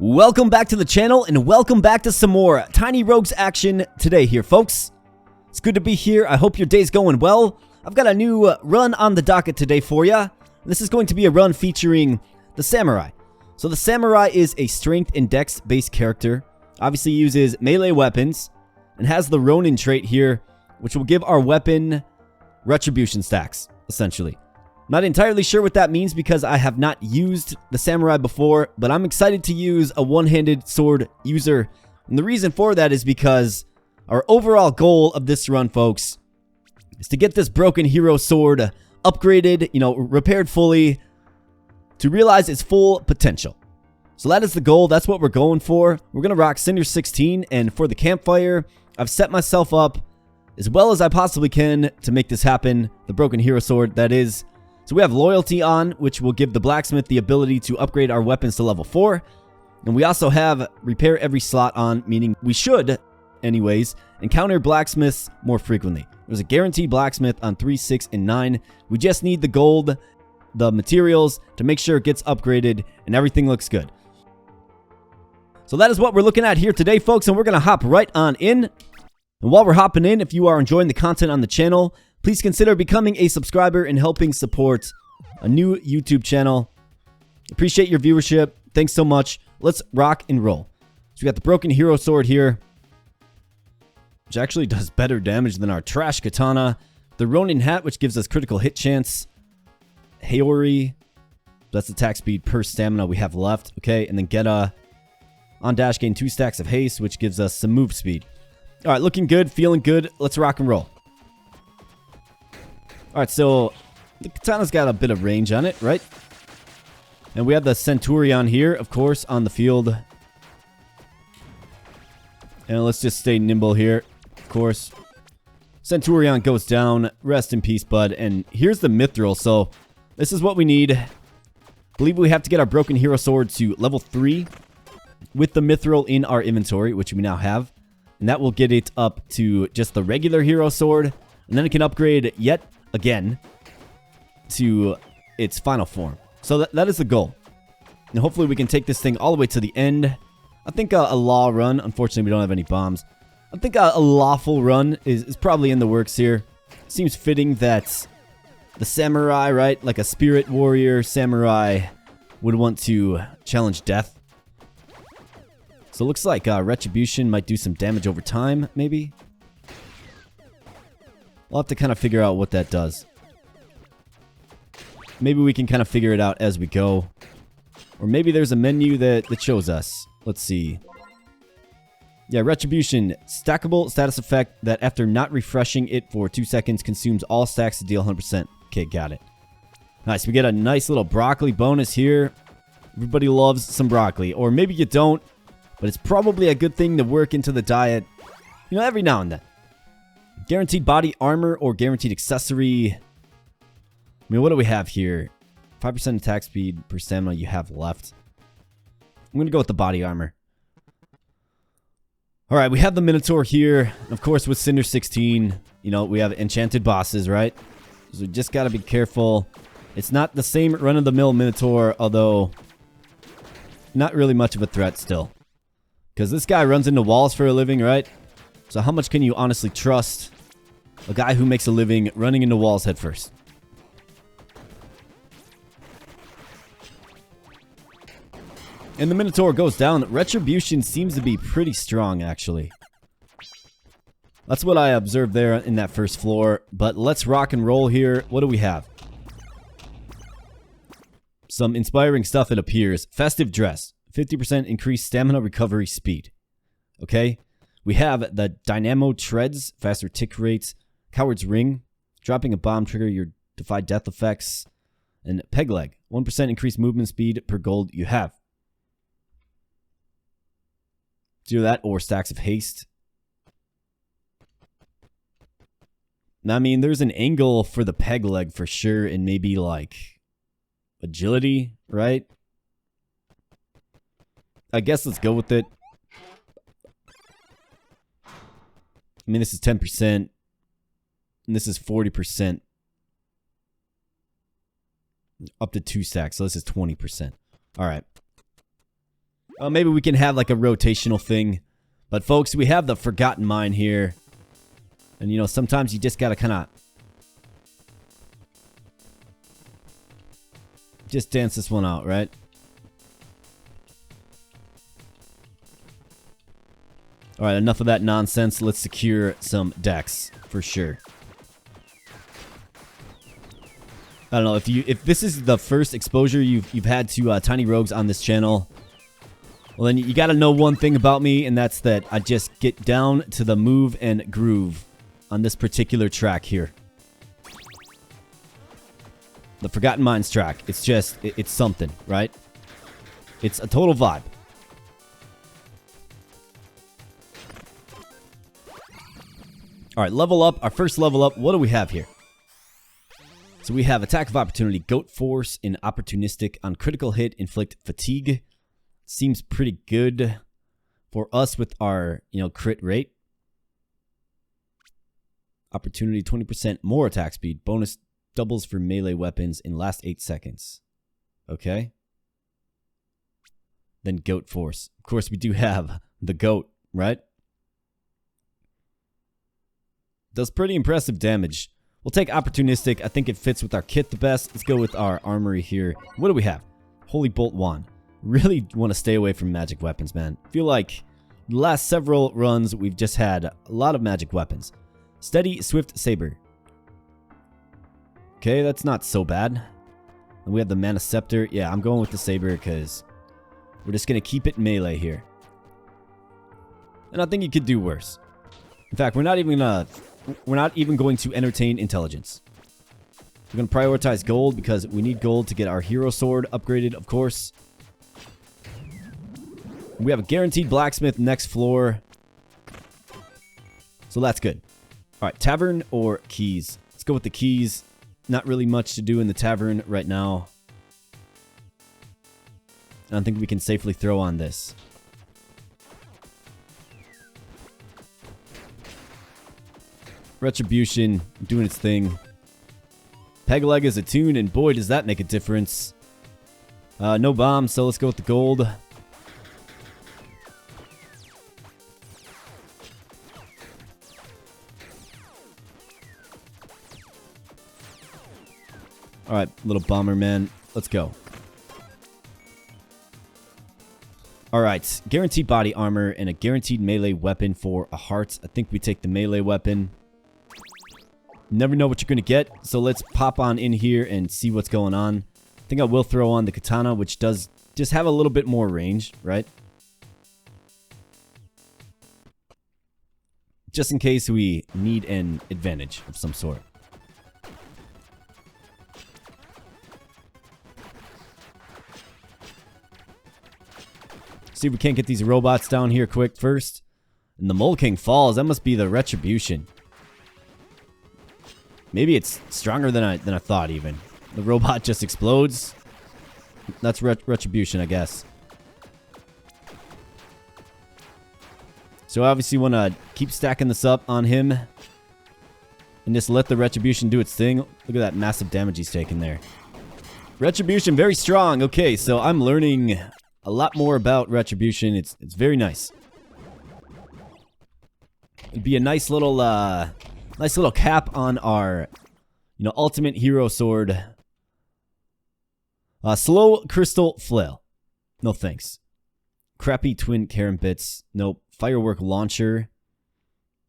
Welcome back to the channel and welcome back to some more TinyRogues action today here, folks. It's good to be here. I hope your day's going well. I've got a new run on the docket today for you. This is going to be a run featuring the Samurai. So the Samurai is a strength and dex based character. Obviously uses melee weapons and has the Ronin trait here, which will give our weapon retribution stacks, essentially. Not entirely sure what that means because I have not used the Samurai before, but I'm excited to use a one-handed sword user. And the reason for that is because our overall goal of this run, folks, is to get this broken hero sword upgraded, repaired fully to realize its full potential. So that is the goal. That's what we're going for. We're going to rock Cinder 16, and for the campfire, I've set myself up as well as I possibly can to make this happen. The broken hero sword, that is. So we have loyalty on, which will give the blacksmith the ability to upgrade our weapons to level 4. And we also have repair every slot on, meaning we should, anyways, encounter blacksmiths more frequently. There's a guaranteed blacksmith on 3, 6, and 9. We just need the gold, the materials to make sure it gets upgraded and everything looks good. So that is what we're looking at here today, folks, and we're going to hop right on in. And while we're hopping in, if you are enjoying the content on the channel, please consider becoming a subscriber and helping support a new YouTube channel. Appreciate your viewership. Thanks so much. Let's rock and roll. So we got the broken hero sword here, which actually does better damage than our trash katana. The Ronin hat, which gives us critical hit chance. Haori, that's attack speed per stamina we have left. Okay, and then Geta on dash gain 2 stacks of haste, which gives us some move speed. All right, looking good, feeling good. Let's rock and roll. Alright, so the katana's got a bit of range on it, right? And we have the Centurion here, of course, on the field. And let's just stay nimble here, of course. Centurion goes down. Rest in peace, bud. And here's the Mithril, so this is what we need. I believe we have to get our broken hero sword to level 3 with the Mithril in our inventory, which we now have. And that will get it up to just the regular hero sword. And then it can upgrade yet again to its final form. So that is the goal. And hopefully we can take this thing all the way to the end. I think a law run, unfortunately we don't have any bombs. I think a lawful run is probably in the works here. Seems fitting that the samurai, right, like a spirit warrior samurai, would want to challenge death. So it looks like retribution might do some damage over time, maybe. We'll have to kind of figure out what that does. Maybe we can kind of figure it out as we go. Or maybe there's a menu that shows us. Let's see. Yeah, Retribution. Stackable status effect that after not refreshing it for 2 seconds consumes all stacks to deal 100%. Okay, got it. Nice, we get a nice little broccoli bonus here. Everybody loves some broccoli. Or maybe you don't, but it's probably a good thing to work into the diet, every now and then. Guaranteed body armor or guaranteed accessory. I mean, what do we have here? 5% attack speed per stamina you have left. I'm going to go with the body armor. Alright, we have the Minotaur here. Of course, with Cinder 16, we have enchanted bosses, right? So we just got to be careful. It's not the same run-of-the-mill Minotaur, although not really much of a threat still. Because this guy runs into walls for a living, right? So how much can you honestly trust a guy who makes a living running into walls head first? And the Minotaur goes down. Retribution seems to be pretty strong, actually. That's what I observed there in that first floor. But let's rock and roll here. What do we have? Some inspiring stuff, it appears. Festive dress. 50% increased stamina recovery speed. Okay. We have the Dynamo Treads, faster tick rates, Coward's Ring, dropping a bomb trigger your defy death effects, and Peg Leg, 1% increased movement speed per gold you have. Do that or stacks of haste. I mean, there's an angle for the Peg Leg for sure, and maybe like agility, right? I guess let's go with it. I mean, this is 10%, and this is 40%. Up to 2 stacks, so this is 20%. All right. Maybe we can have like a rotational thing. But folks, we have the Forgotten Mine here. And you know, sometimes you just gotta kind of just dance this one out, right? Alright, enough of that nonsense. Let's secure some decks for sure. I don't know if this is the first exposure you've had to TinyRogues on this channel. Well, then you got to know one thing about me, and that's that I just get down to the move and groove on this particular track here. The Forgotten Mines track. It's just it's something, right? It's a total vibe. All right, level up. Our first level up. What do we have here? So we have Attack of Opportunity, Goat Force, and Opportunistic. On critical hit, inflict fatigue. Seems pretty good for us with our, you know, crit rate. Opportunity, 20% more attack speed. Bonus doubles for melee weapons in last 8 seconds. Okay. Then Goat Force. Of course, we do have the goat, right? Does pretty impressive damage. We'll take Opportunistic. I think it fits with our kit the best. Let's go with our armory here. What do we have? Holy Bolt Wand. Really want to stay away from magic weapons, man. Feel like the last several runs, we've just had a lot of magic weapons. Steady Swift Saber. Okay, that's not so bad. And we have the Mana Scepter. Yeah, I'm going with the Saber because we're just going to keep it melee here. And I think you could do worse. In fact, we're not even going to entertain intelligence. We're going to prioritize gold because we need gold to get our hero sword upgraded, of course. We have a guaranteed blacksmith next floor. So that's good. All right, tavern or keys? Let's go with the keys. Not really much to do in the tavern right now. I don't think we can safely throw on this. Retribution doing its thing. Peg leg is attuned, and boy, does that make a difference. No bomb, so let's go with the gold. Alright, little bomber man. Let's go. Alright, guaranteed body armor and a guaranteed melee weapon for a heart. I think we take the melee weapon. Never know what you're going to get, so let's pop on in here and see what's going on. I think I will throw on the katana, which does just have a little bit more range, right? Just in case we need an advantage of some sort. See if we can't get these robots down here quick first. And the Mole King falls. That must be the Retribution. Maybe it's stronger than I thought even. The robot just explodes. That's Retribution, I guess. So obviously want to keep stacking this up on him. And just let the Retribution do its thing. Look at that massive damage he's taking there. Retribution, very strong. Okay, so I'm learning a lot more about Retribution. It's very nice. It'd be a nice little cap on our, you know, ultimate hero sword. Slow crystal flail. No thanks. Crappy twin carambits. Nope. Firework launcher.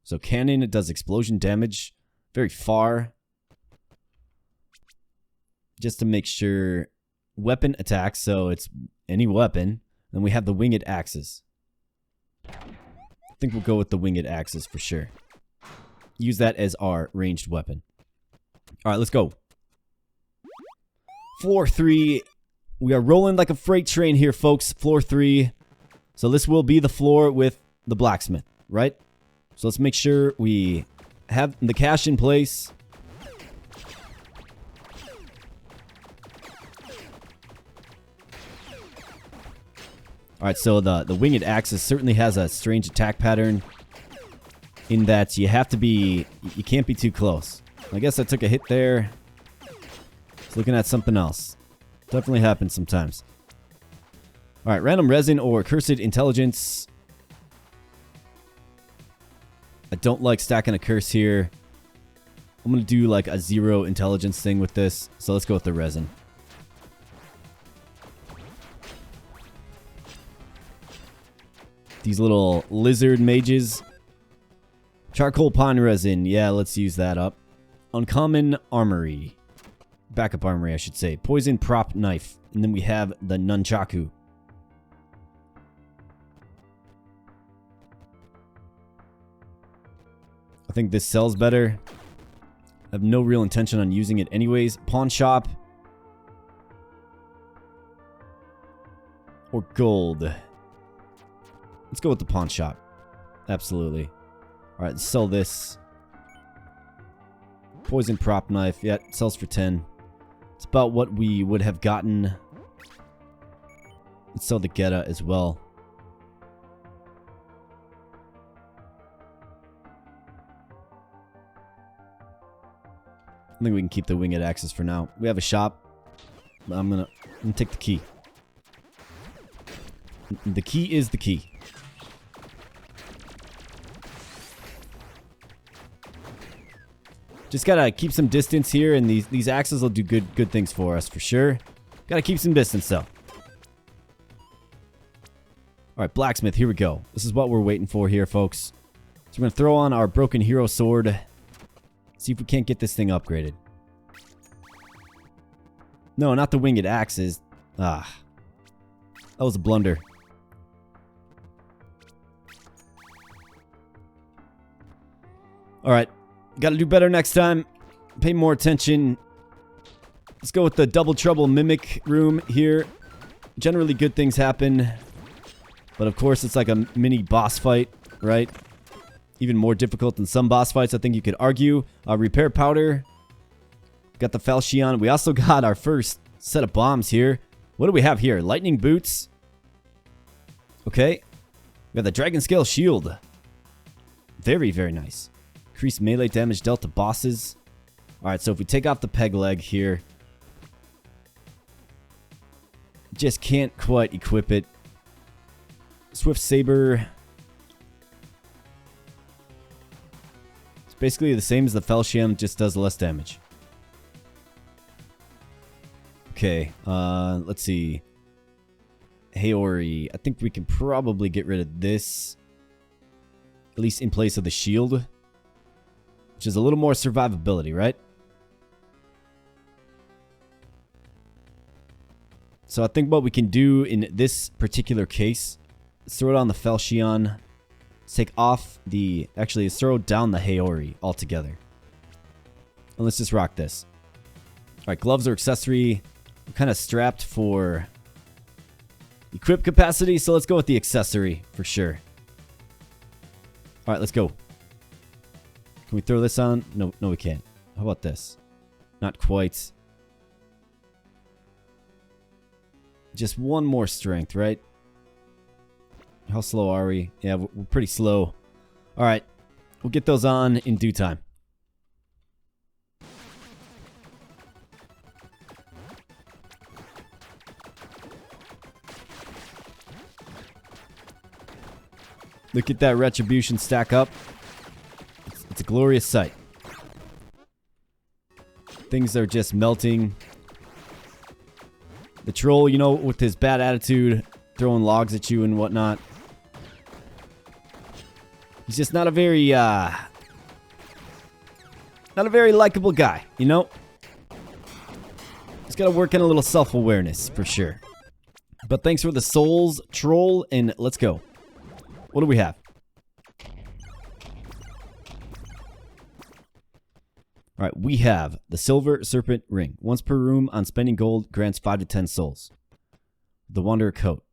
So cannon, it does explosion damage. Very far. Just to make sure. Weapon attack, so it's any weapon. Then we have the winged axes. I think we'll go with the winged axes for sure. Use that as our ranged weapon. Alright, let's go. Floor 3. We are rolling like a freight train here, folks. Floor 3. So this will be the floor with the blacksmith, right? So let's make sure we have the cache in place. Alright, so the winged axis certainly has a strange attack pattern. In that you have to be... You can't be too close. I guess I took a hit there. Just looking at something else. Definitely happens sometimes. Alright, random resin or cursed intelligence. I don't like stacking a curse here. I'm going to do like a 0 intelligence thing with this. So let's go with the resin. These little lizard mages. Charcoal pine resin. Yeah, let's use that up. Uncommon armory. Backup armory, I should say. Poison prop knife. And then we have the nunchaku. I think this sells better. I have no real intention on using it anyways. Pawn shop. Or gold. Let's go with the pawn shop. Absolutely. Alright, let's sell this. Poison prop knife. Yeah, it sells for 10. It's about what we would have gotten. Let's sell the Geta as well. I think we can keep the winged axes for now. We have a shop. I'm gonna take the key. The key is the key. Just gotta keep some distance here, and these axes will do good things for us for sure. Gotta keep some distance though. Alright, blacksmith, here we go. This is what we're waiting for here, folks. So we're gonna throw on our broken hero sword. See if we can't get this thing upgraded. No, not the winged axes. Ah. That was a blunder. Alright. Gotta do better next time. Pay more attention. Let's go with the double trouble mimic room here. Generally good things happen. But of course it's like a mini boss fight, right? Even more difficult than some boss fights, I think you could argue. Repair powder. Got the falchion. We also got our first set of bombs here. What do we have here? Lightning boots. Okay. We got the dragon scale shield. Very, very nice. Increased melee damage dealt to bosses. Alright, so if we take off the peg leg here. Just can't quite equip it. Swift saber. Basically the same as the falchion, just does less damage. Okay, let's see. Haori. I think we can probably get rid of this. At least in place of the shield. Which is a little more survivability, right? So I think what we can do in this particular case is throw it on the falchion. Take off the... Actually, let's throw down the Haori altogether. And let's just rock this. Alright, gloves or accessory. I'm kind of strapped for equip capacity, so let's go with the accessory for sure. Alright, let's go. Can we throw this on? No, we can't. How about this? Not quite. Just one more strength, right? How slow are we? Yeah, we're pretty slow. Alright. We'll get those on in due time. Look at that retribution stack up. It's a glorious sight. Things are just melting. The troll, you know, with his bad attitude, throwing logs at you and whatnot. He's just not a very likable guy, you know? He's got to work on a little self-awareness, for sure. But thanks for the souls, troll, and let's go. What do we have? Alright, we have the Silver Serpent Ring. Once per room on spending gold, grants 5 to 10 souls. The Wanderer Coat.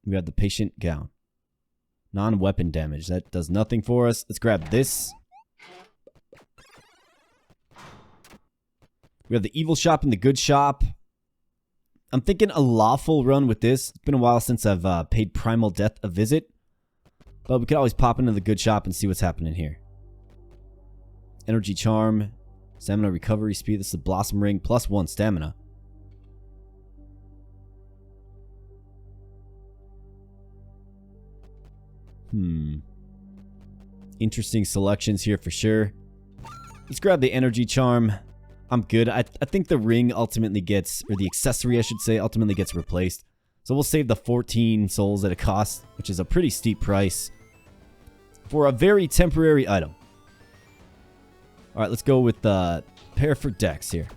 We have the Patient Gown. Non-weapon damage. That does nothing for us. Let's grab this. We have the Evil Shop and the Good Shop. I'm thinking a lawful run with this. It's been a while since I've paid Primal Death a visit. But we could always pop into the Good Shop and see what's happening here. Energy Charm. Stamina Recovery Speed. This is the Blossom Ring. +1 stamina. Interesting selections here for sure. Let's grab the energy charm. I'm good. I think the ring ultimately gets, or the accessory I should say, ultimately gets replaced. So we'll save the 14 souls that it costs, which is a pretty steep price for a very temporary item. Alright, let's go with the pair for Dex here.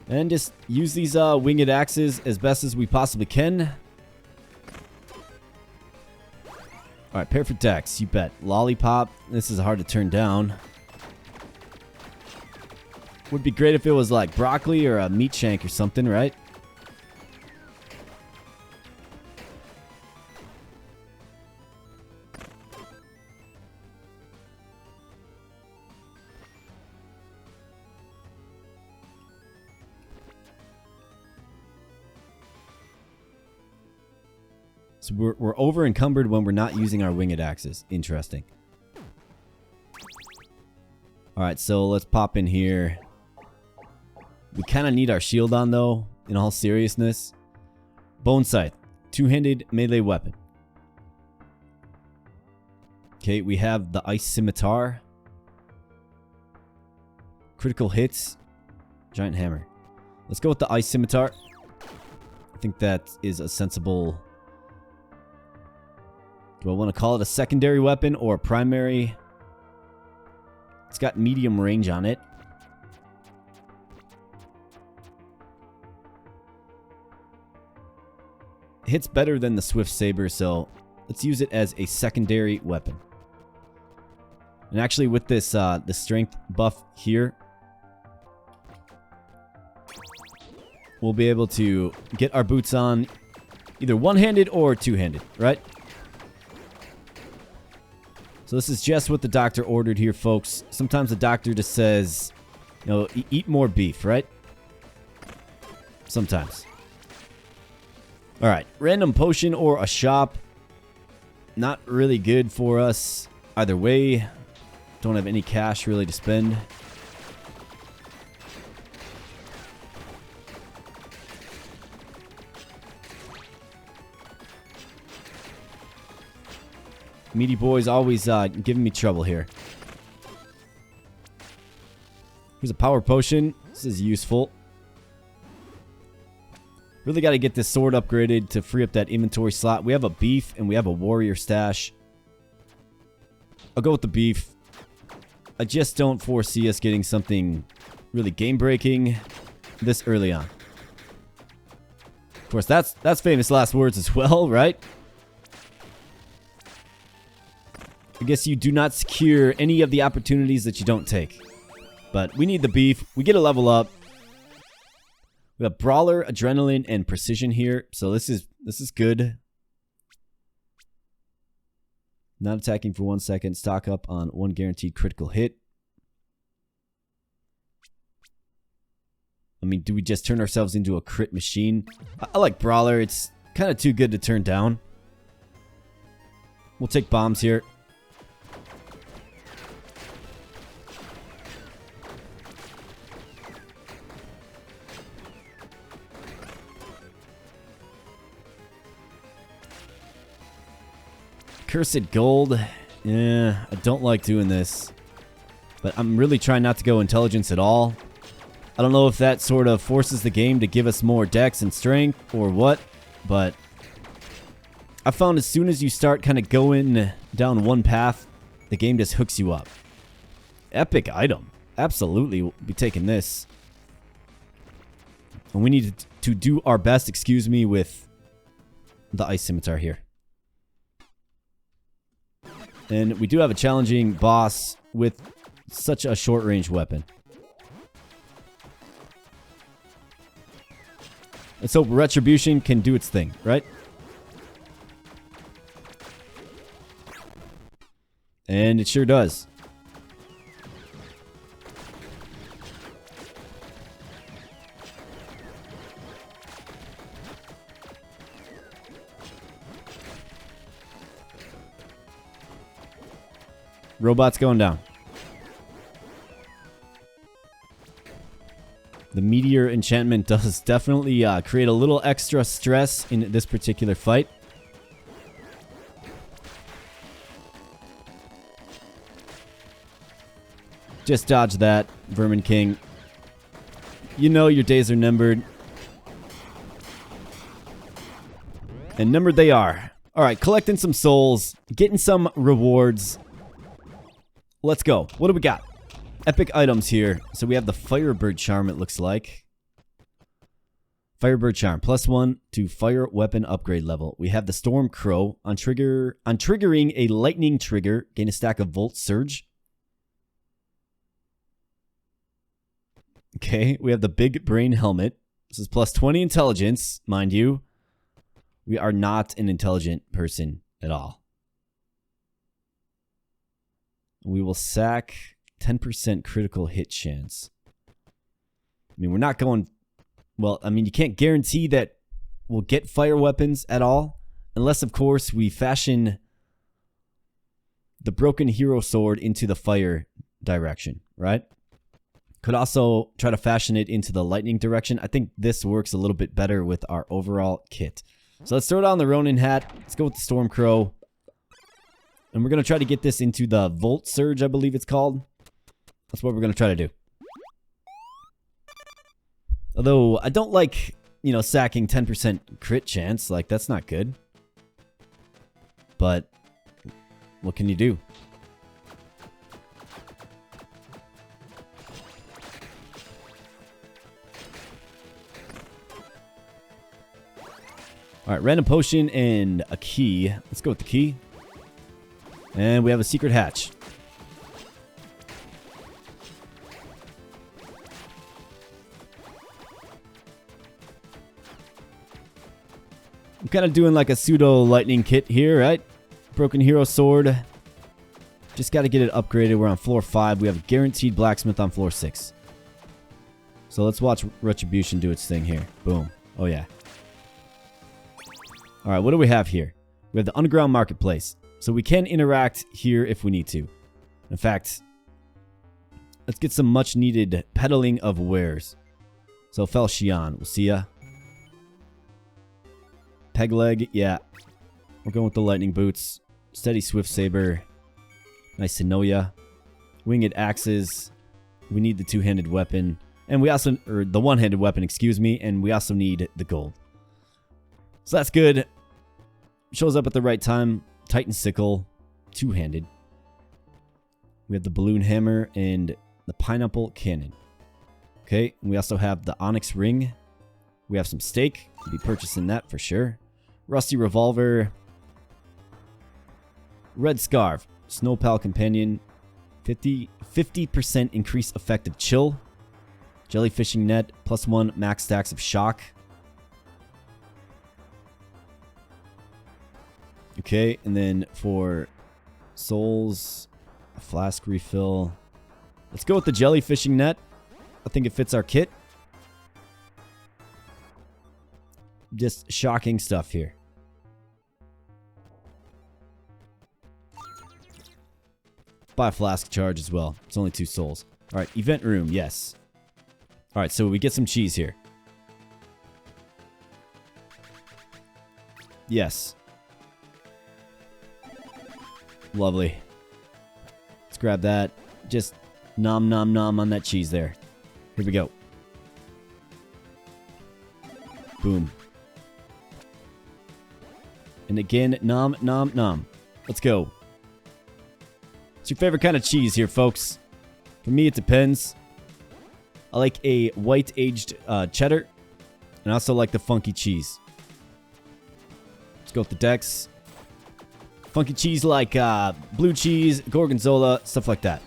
And just use these winged axes as best as we possibly can. Alright, pair for Dex, you bet. Lollipop, this is hard to turn down. Would be great if it was like broccoli or a meat shank or something, right? So we're over encumbered when we're not using our winged axes. Interesting. Alright, so let's pop in here. We kind of need our shield on though, in all seriousness. Bone Scythe. Two-handed melee weapon. Okay, we have the Ice Scimitar. Critical hits. Giant Hammer. Let's go with the Ice Scimitar. I think that is a sensible... Do I want to call it a secondary weapon or a primary? It's got medium range on it. It hits better than the Swift Saber, so let's use it as a secondary weapon. And actually with this the strength buff here, we'll be able to get our boots on either one-handed or two-handed, right? So this is just what the doctor ordered here, folks. Sometimes the doctor just says, you know, eat more beef, right? Sometimes. Alright, random potion or a shop. Not really good for us either way. Don't have any cash really to spend. Meaty boy's always giving me trouble here. Here's a power potion. This is useful. Really got to get this sword upgraded to free up that inventory slot. We have a beef and we have a warrior stash. I'll go with the beef. I just don't foresee us getting something really game-breaking this early on. Of course, that's famous last words as well, right? I guess you do not secure any of the opportunities that you don't take. But we need the beef. We get a level up. We have Brawler, Adrenaline, and Precision here. So this is good. Not attacking for 1 second. Stock up on 1 guaranteed critical hit. I mean, do we just turn ourselves into a crit machine? I like Brawler. It's kind of too good to turn down. We'll take bombs here. Cursed gold. Yeah, I don't like doing this. But I'm really trying not to go intelligence at all. I don't know if that sort of forces the game to give us more dex and strength or what. But I found as soon as you start kind of going down one path, the game just hooks you up. Epic item. Absolutely we'll be taking this. And we need to do our best, excuse me, with the Ice Scimitar here. And we do have a challenging boss with such a short-range weapon. Let's hope Retribution can do its thing, right? And it sure does. Robot's going down. The meteor enchantment does definitely create a little extra stress in this particular fight. Just dodge that, Vermin King. You know your days are numbered. And numbered they are. Alright, collecting some souls. Getting some rewards. Let's go. What do we got? Epic items here. So we have the Firebird Charm, it looks like. Firebird Charm. +1 to fire weapon upgrade level. We have the Storm Crow. On triggering a lightning trigger, gain a stack of Volt Surge. Okay, we have the Big Brain Helmet. This is +20 intelligence, mind you. We are not an intelligent person at all. We will sack 10% critical hit chance. I mean, we're not going... Well, I mean, you can't guarantee that we'll get fire weapons at all. Unless, of course, we fashion the Broken Hero Sword into the fire direction, right? Could also try to fashion it into the lightning direction. I think this works a little bit better with our overall kit. So let's throw down the Ronin hat. Let's go with the Storm Crow. And we're going to try to get this into the Volt Surge, I believe it's called. That's what we're going to try to do. Although, I don't like, you know, sacking 10% crit chance. Like, that's not good. But, what can you do? Alright, random potion and a key. Let's go with the key. And we have a secret hatch. I'm kind of doing like a pseudo lightning kit here, right? Broken Hero Sword. Just got to get it upgraded. We're on floor 5. We have a guaranteed blacksmith on floor 6. So let's watch Retribution do its thing here. Boom. Oh yeah. Alright, what do we have here? We have the underground marketplace. So we can interact here if we need to. In fact, let's get some much needed peddling of wares. So Fel Shion, we'll see ya. Peg leg, yeah. We're going with the lightning boots. Steady Swift Saber. Nice Sinoya. Winged axes. We need the two-handed weapon. And we also, or the one-handed weapon, excuse me. And we also need the gold. So that's good. Shows up at the right time. Titan Sickle. Two-handed. We have the Balloon Hammer and the Pineapple Cannon. Okay, and we also have the Onyx Ring. We have some steak. We'll be purchasing that for sure. Rusty Revolver. Red Scarf. Snowpal Companion. 50% increased effective chill. Jellyfishing Net. +1 max stacks of shock. Okay, and then for souls, a flask refill. Let's go with the jellyfishing net. I think it fits our kit. Just shocking stuff here. Buy a flask charge as well. It's only 2 souls. Alright, event room, yes. Alright, so we get some cheese here. Yes. Lovely. Let's grab that. Just nom nom nom on that cheese there. Here we go. Boom. And again, nom nom nom. Let's go. What's your favorite kind of cheese here, folks? For me, it depends. I like a white aged cheddar. And I also like the funky cheese. Let's go with the Dex. Funky cheese like blue cheese, gorgonzola, stuff like that.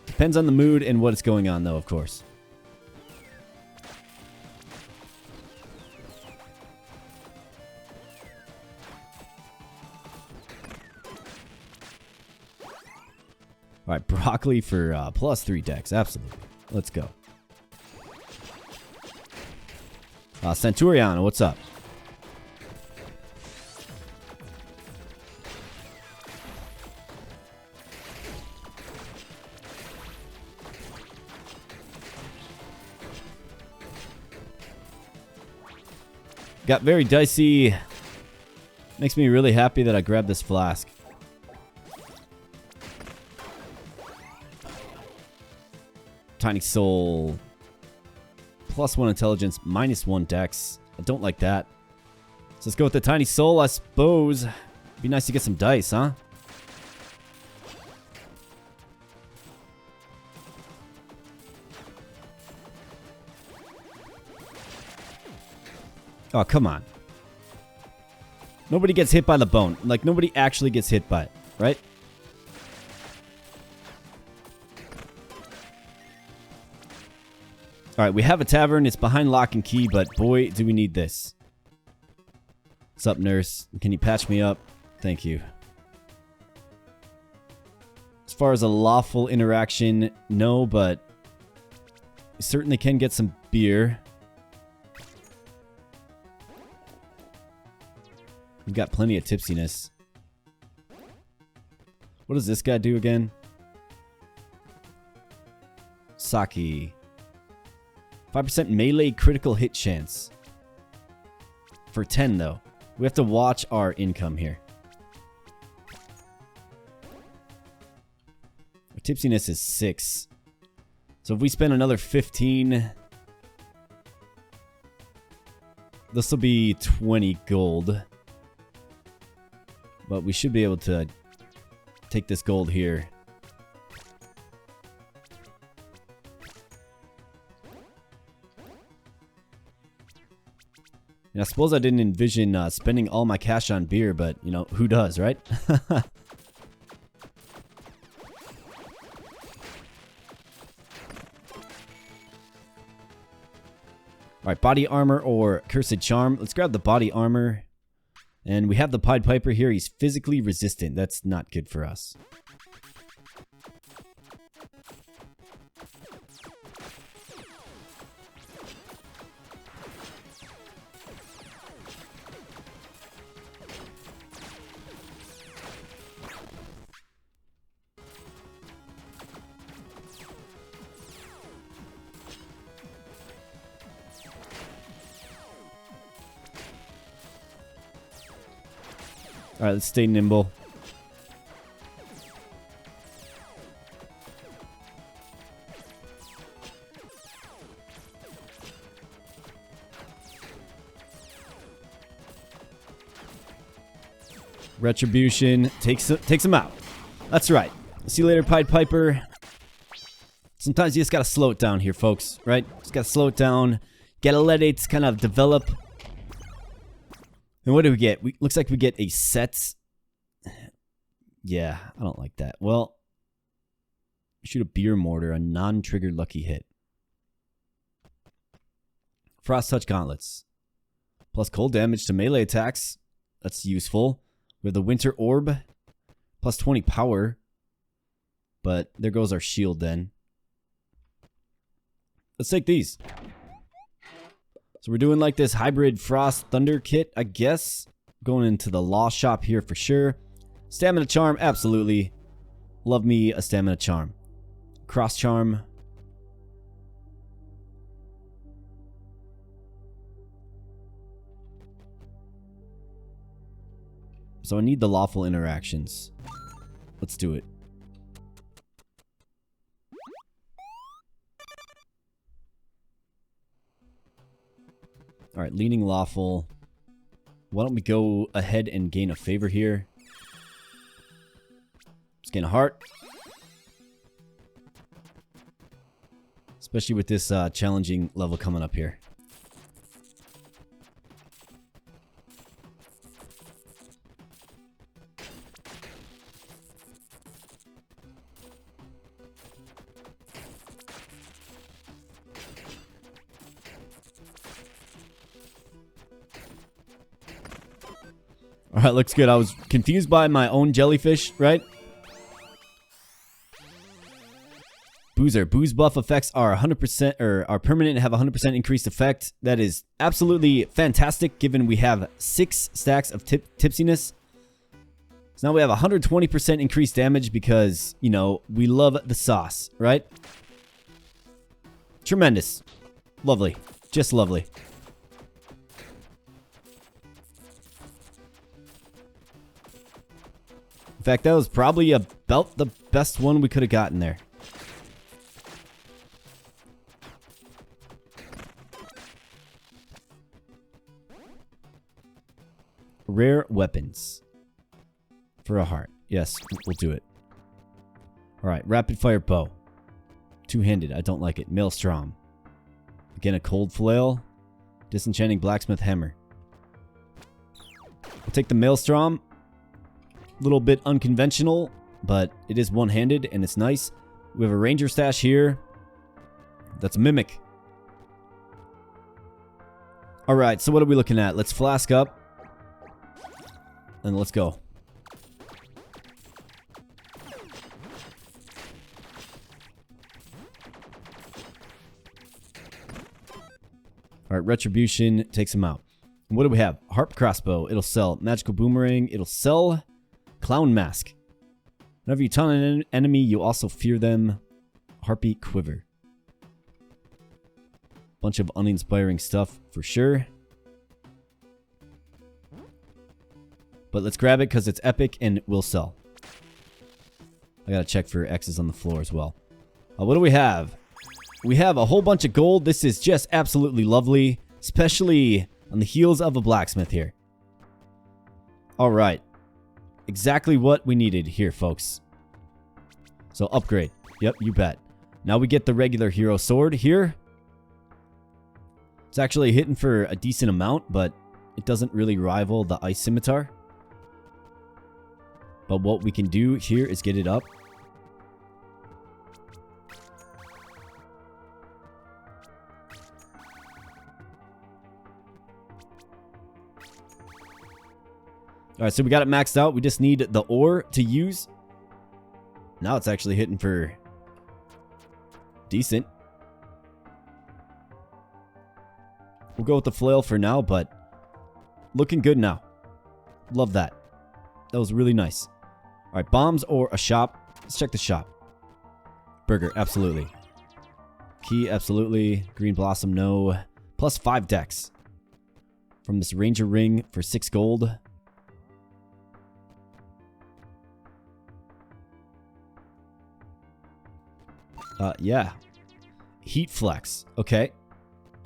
Depends on the mood and what is going on, though, of course. Alright, broccoli for +3 Dex, absolutely. Let's go. Centurion, what's up? got very dicey. Makes me really happy that I grabbed this flask. Tiny soul. +1 intelligence, -1 dex. I don't like that. So let's go with the tiny soul, I suppose. Be nice to get some dice, huh? Oh, come on. Nobody gets hit by the bone. Like, nobody actually gets hit by it, right? Alright, we have a tavern. It's behind lock and key, but boy, do we need this. What's up, nurse? Can you patch me up? Thank you. As far as a lawful interaction, no, but we certainly can get some beer. We've got plenty of tipsiness. What does this guy do again? Sake. 5% melee critical hit chance. For 10, though. We have to watch our income here. Our tipsiness is 6. So if we spend another 15... this will be 20 gold. But we should be able to take this gold here. And I suppose I didn't envision spending all my cash on beer, but, you know, who does, right? Alright, body armor or cursed charm. Let's grab the body armor. And we have the Pied Piper here. He's physically resistant. That's not good for us. Alright, let's stay nimble. Retribution takes him out. That's right. See you later, Pied Piper. Sometimes you just gotta slow it down here, folks. Right? Just gotta slow it down. Gotta let it kind of develop. And what do we get? Looks like we get a set. Yeah, I don't like that. Well, shoot a beer mortar, a non-triggered lucky hit. Frost touch gauntlets. Plus cold damage to melee attacks. That's useful. We have the winter orb. Plus 20 power. But there goes our shield then. Let's take these. So we're doing like this hybrid frost thunder kit, I guess. Going into the law shop here for sure. Stamina charm, absolutely. Love me a stamina charm. Cross charm. So I need the lawful interactions. Let's do it. Alright, leaning lawful. Why don't we go ahead and gain a favor here? Let's gain a heart. Especially with this challenging level coming up here. Alright, looks good. I was confused by my own jellyfish, right? Boozer. Booze buff effects are 100% or are permanent and have 100% increased effect. That is absolutely fantastic given we have 6 stacks of tipsiness. So now we have 120% increased damage because, you know, we love the sauce, right? Tremendous. Lovely. Just lovely. In fact, that was probably about the best one we could have gotten there. Rare weapons. For a heart. Yes, we'll do it. Alright, rapid fire bow. Two-handed, I don't like it. Maelstrom. Again, a cold flail. Disenchanting blacksmith hammer. We'll take the Maelstrom. A little bit unconventional, but it is one-handed and it's nice. We have a ranger stash here. That's a mimic. Alright, so what are we looking at? Let's flask up. And let's go. Alright, Retribution takes him out. And what do we have? Harp crossbow. It'll sell. Magical boomerang. It'll sell. Clown mask. Whenever you taunt an enemy, you also fear them. Harpy quiver. Bunch of uninspiring stuff for sure. But let's grab it because it's epic and it will sell. I gotta check for X's on the floor as well. What do we have? We have a whole bunch of gold. This is just absolutely lovely. Especially on the heels of a blacksmith here. Alright. Exactly what we needed here, folks. So upgrade. Yep, you bet. Now we get the regular hero sword here. It's actually hitting for a decent amount, but it doesn't really rival the ice scimitar. But what we can do here is get it up. Alright, so we got it maxed out. We just need the ore to use. Now it's actually hitting for decent. We'll go with the flail for now, but looking good now. Love that. That was really nice. Alright, bombs or a shop. Let's check the shop. Burger, absolutely. Key, absolutely. Green blossom, no. Plus 5 decks. From this ranger ring for 6 gold. Yeah. Heat flex. Okay.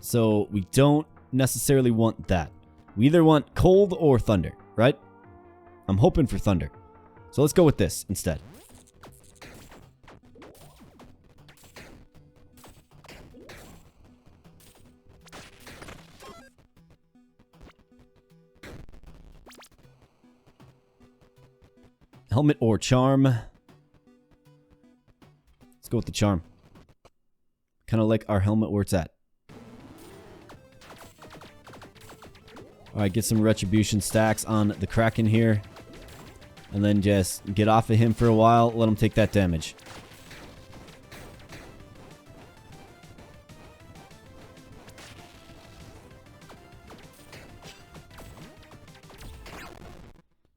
So we don't necessarily want that. We either want cold or thunder, right? I'm hoping for thunder. So let's go with this instead. Helmet or charm. Let's go with the charm. Kind of like our helmet where it's at. Alright, get some retribution stacks on the Kraken here. And then just get off of him for a while. Let him take that damage.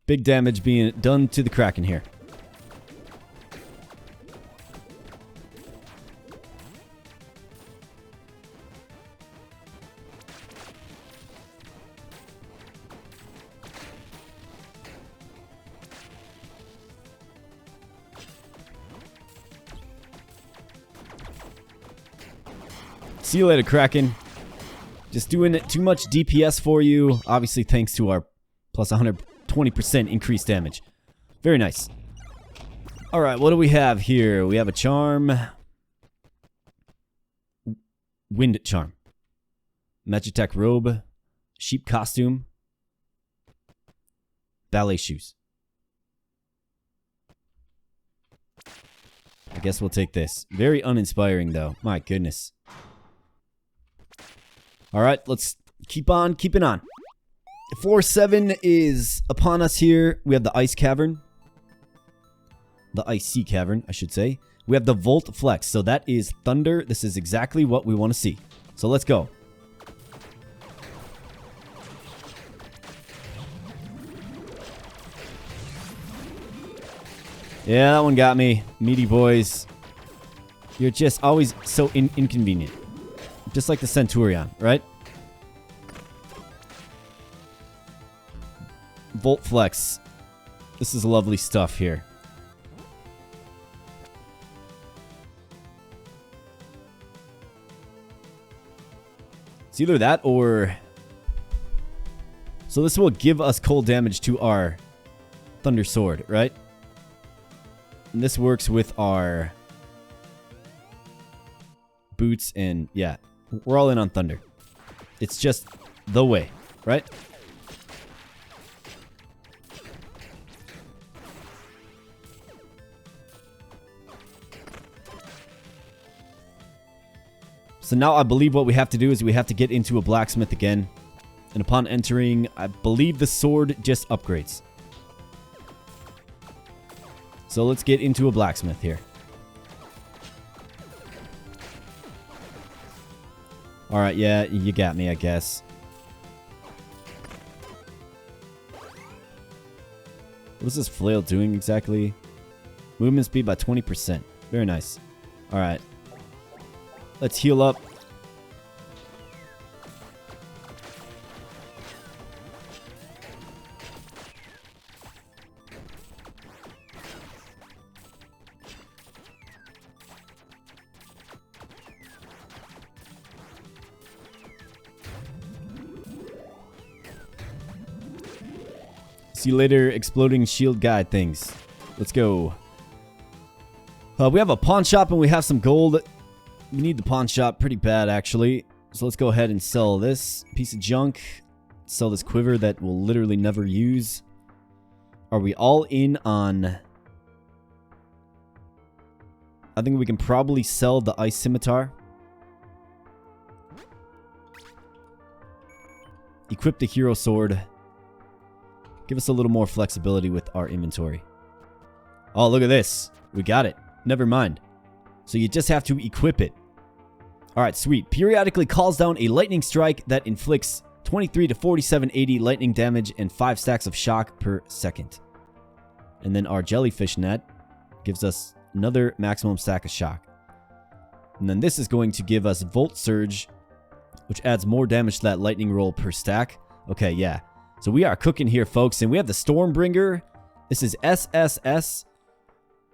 Big damage being done to the Kraken here. See you later, Kraken. Just doing too much DPS for you. Obviously, thanks to our plus 120% increased damage. Very nice. Alright, what do we have here? We have a charm. Wind charm. Magitech robe. Sheep costume. Ballet shoes. I guess we'll take this. Very uninspiring, though. My goodness. Alright, let's keep on keeping on. Floor 7 is upon us here. We have the ice cavern. The icy cavern, I should say. We have the Volt Flex. So that is thunder. This is exactly what we want to see. So let's go. Yeah, that one got me. Meaty boys. You're just always so inconvenient. Just like the Centurion, right? Volt Flex. This is lovely stuff here. It's either that or... So this will give us cold damage to our Thunder Sword, right? And this works with our boots and... Yeah, we're all in on Thunder. It's just the way, right? So now I believe what we have to do is we have to get into a blacksmith again. And upon entering, I believe the sword just upgrades. So let's get into a blacksmith here. Alright, yeah, you got me, I guess. What is this flail doing exactly? Movement speed by 20%. Very nice. Alright. Let's heal up. See you later, exploding shield guy things. Let's go. We have a pawn shop and we have some gold. We need the pawn shop pretty bad, actually. So let's go ahead and sell this piece of junk. Sell this quiver that we'll literally never use. Are we all in on... I think we can probably sell the ice scimitar. Equip the hero sword. Give us a little more flexibility with our inventory. Oh, look at this. We got it. Never mind. So you just have to equip it. Alright, sweet. Periodically calls down a lightning strike that inflicts 23 to 4780 lightning damage and 5 stacks of shock per second. And then our jellyfish net gives us another maximum stack of shock. And then this is going to give us Volt Surge, which adds more damage to that lightning roll per stack. Okay, yeah. So we are cooking here, folks. And we have the Stormbringer. This is SSS.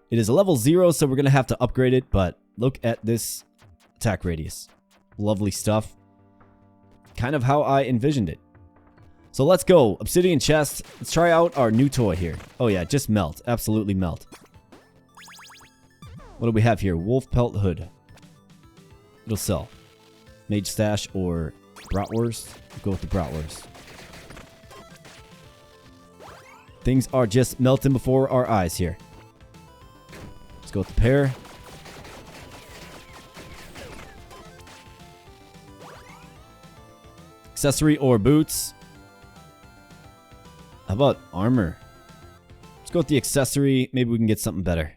It is a level 0, so we're going to have to upgrade it. But look at this attack radius. Lovely stuff. Kind of how I envisioned it. So let's go. Obsidian chest. Let's try out our new toy here. Oh yeah, just melt. Absolutely melt. What do we have here? Wolf Pelt Hood. It'll sell. Mage Stash or Bratwurst. We'll go with the Bratwurst. Things are just melting before our eyes here. Let's go with the pair. Accessory or boots. How about armor? Let's go with the accessory. Maybe we can get something better.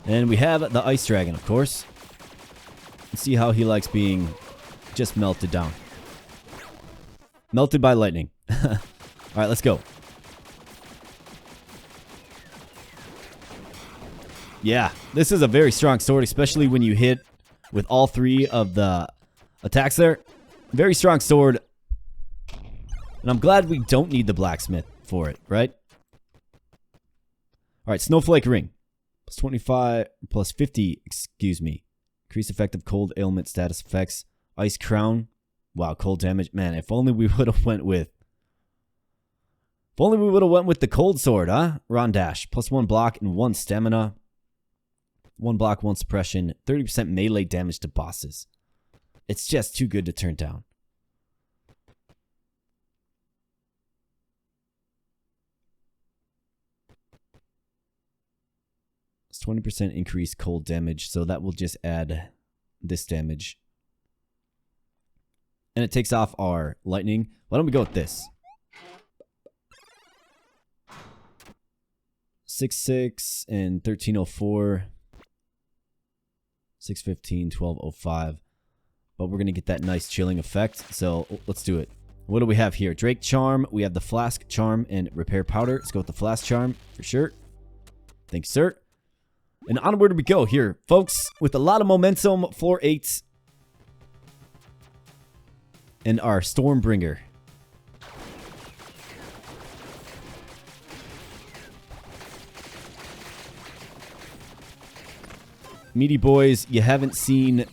And we have the ice dragon, of course. Let's see how he likes being just melted down. Melted by lightning. Alright, let's go. Yeah, this is a very strong sword, especially when you hit with all 3 of the attacks there. Very strong sword. And I'm glad we don't need the blacksmith for it, right? Alright, Snowflake Ring. Plus 25, plus 50, excuse me. Increase effective cold ailment status effects. Ice Crown. Wow, cold damage. Man, if only we would have went with... If only we would have went with the cold sword, huh? Rondash. Plus 1 block and 1 stamina. 1 block, 1 suppression. 30% melee damage to bosses. It's just too good to turn down. It's 20% increased cold damage, so that will just add this damage. And it takes off our lightning. Why don't we go with this? 6-6 and 1304. 615, 1205. But we're going to get that nice chilling effect. So let's do it. What do we have here? Drake Charm. We have the Flask Charm and Repair Powder. Let's go with the Flask Charm for sure. Thanks, sir. And onward we go here, folks. With a lot of momentum. Floor 8. And our Stormbringer. Meaty boys, you haven't seen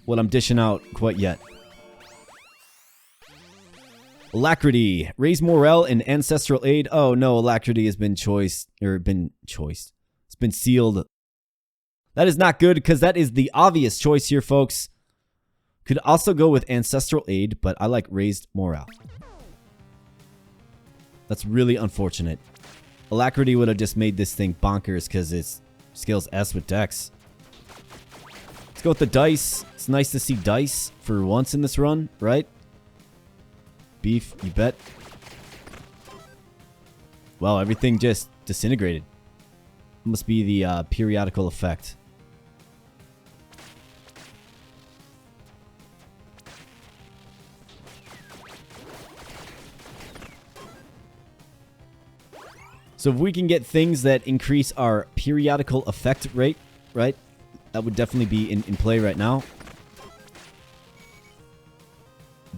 what I'm dishing out quite yet. Alacrity. Raise morale and ancestral aid. Oh no, Alacrity has been choiced. It's been sealed. That is not good because that is the obvious choice here, folks. Could also go with ancestral aid, but I like raised morale. That's really unfortunate. Alacrity would have just made this thing bonkers because it scales S with Dex. Let's go with the dice. It's nice to see dice for once in this run, right? Beef, you bet. Wow, everything just disintegrated. Must be the periodical effect. So if we can get things that increase our periodical effect rate, right? That would definitely be in play right now.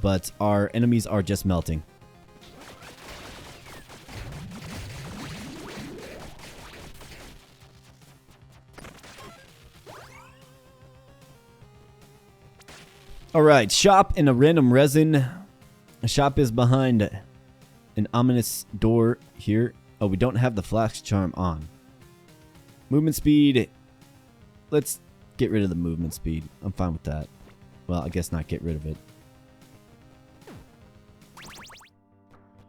But our enemies are just melting. Alright, shop in a random resin. A shop is behind an ominous door here. Oh, we don't have the flash charm on. Movement speed. Let's get rid of the movement speed. I'm fine with that. Well, I guess not get rid of it.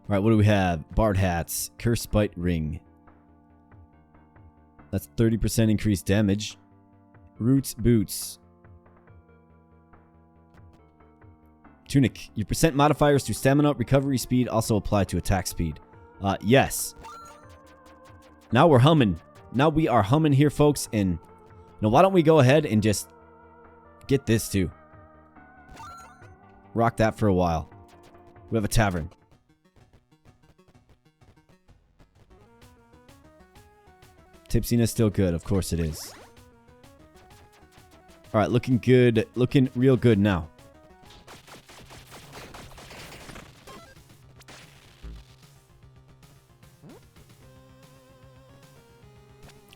Alright, what do we have? Bard hats. Curse bite ring. That's 30% increased damage. Roots boots. Tunic. Your percent modifiers to stamina, recovery speed also apply to attack speed. Yes. Now we're humming. Now we are humming here, folks. And now why don't we go ahead and just get this too. Rock that for a while. We have a tavern. Tipsiness still good. Of course it is. Alright, looking good. Looking real good now.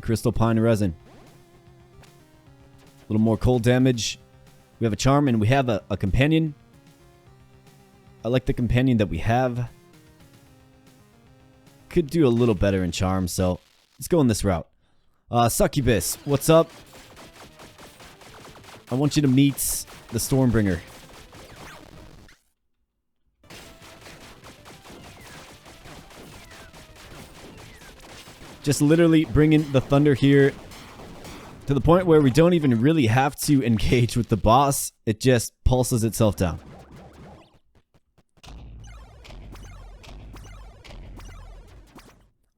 Crystal pine resin. A little more cold damage. We have a charm and we have a companion. I like the companion that we have. Could do a little better in charm, so let's go in this route. Succubus, what's up? I want you to meet the Stormbringer. Just literally bringing the thunder here to the point where we don't even really have to engage with the boss. It just pulses itself down.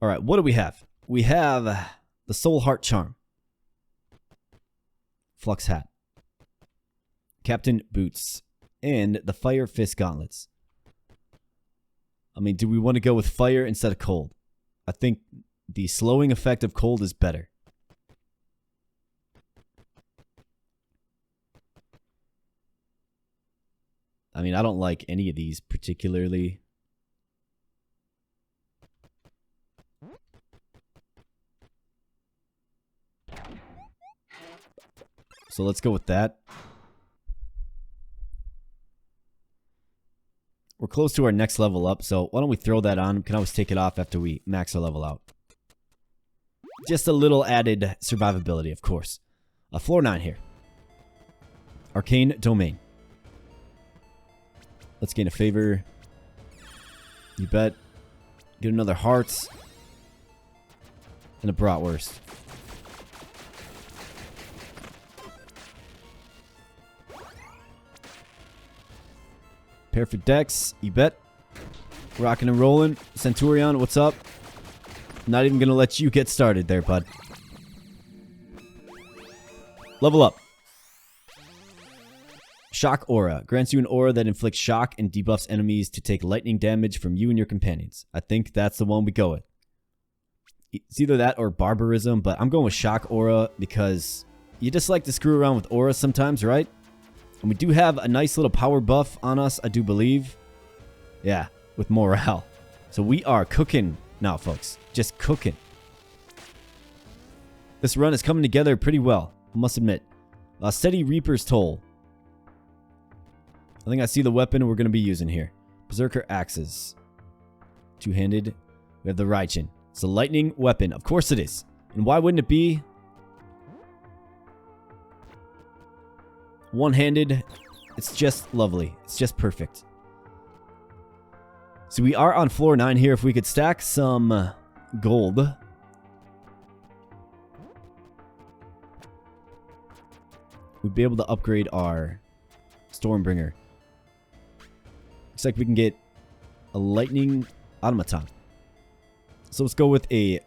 Alright, what do we have? We have the Soul Heart Charm. Flux Hat. Captain Boots. And the Fire Fist Gauntlets. I mean, do we want to go with fire instead of cold? I think the slowing effect of cold is better. I mean, I don't like any of these particularly. So let's go with that. We're close to our next level up, so why don't we throw that on? We can always take it off after we max our level out. Just a little added survivability, of course. Floor 9 here. Arcane Domain. Let's gain a favor. You bet. Get another heart. And a bratwurst. Perfect Dex. You bet. Rocking and rolling. Centurion, what's up? Not even going to let you get started there, bud. Level up. Shock Aura. Grants you an aura that inflicts shock and debuffs enemies to take lightning damage from you and your companions. I think that's the one we go with. It's either that or Barbarism, but I'm going with Shock Aura because you just like to screw around with auras sometimes, right? And we do have a nice little power buff on us, I do believe. Yeah, with morale. So we are cooking now, folks. Just cooking. This run is coming together pretty well. must admit. Steady Reaper's Toll. I think I see the weapon we're going to be using here. Berserker Axes. Two-handed. We have the Raijin. It's a lightning weapon. Of course it is. And why wouldn't it be? One-handed. It's just lovely. It's just perfect. So we are on floor 9 here. If we could stack some gold. We'd be able to upgrade our Stormbringer. Looks like we can get a lightning automaton. So let's go with a